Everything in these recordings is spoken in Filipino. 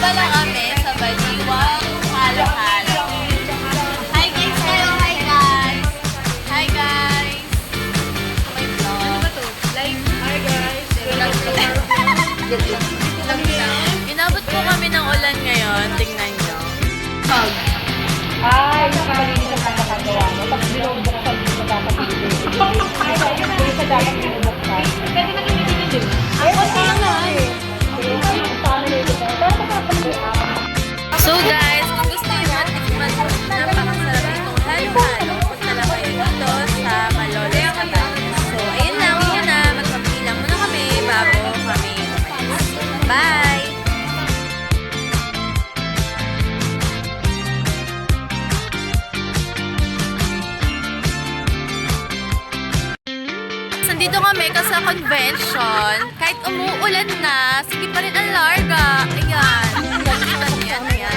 pala kami sa Baliwang Halo-Halo. Hi guys! Hello! Hi guys! Hi guys! May vlog. Ano ba to? Live? Hi guys! Vlog lang. Inabot po kami ng ulan ngayon. Tingnan nyo. Ay, nakamalinis ang nakagawa mo. Tapos binubuksan mo sa dapat hindi. Hindi sa dapat binubuksan. Pwede na gamitin din. Ako lang. So guys, kung gusto nyo at tikman po, napakasarap itong halo-halo. Punta lang kayo dito sa Malolos, Batangas. So, ayun lang muna. Magpapila muna kami bago kami umalis. Bye! Nandito kami kasi sa convention. Kahit umuulan na, sige pa rin ang larga. Ayan. Ayan.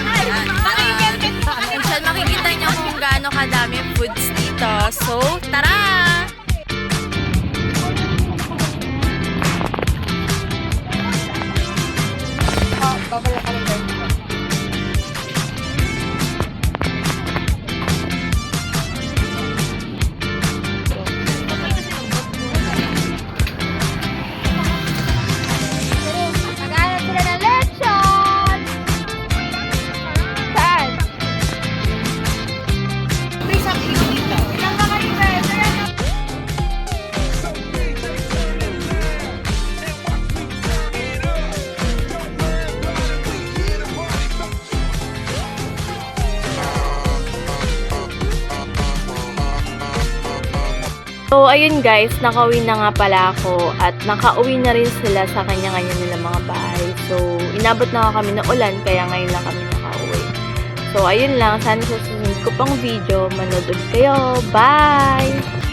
Diyan makikita niyo kung gaano kadami foods dito. So, tara! Babalik ka rin guys. Naghanap sila ng lechon! Saan? Ilan ba kayo, pwede? So, ayun guys, nakauwi na nga pala ako at nakauwi na rin sila sa kanya-kanya nilang mga bahay. So, inabot na nga kami ng ulan kaya ngayon lang kami nakauwi. So, ayun lang. Sana sa susunod ko pang video, manood ulit kayo. Bye!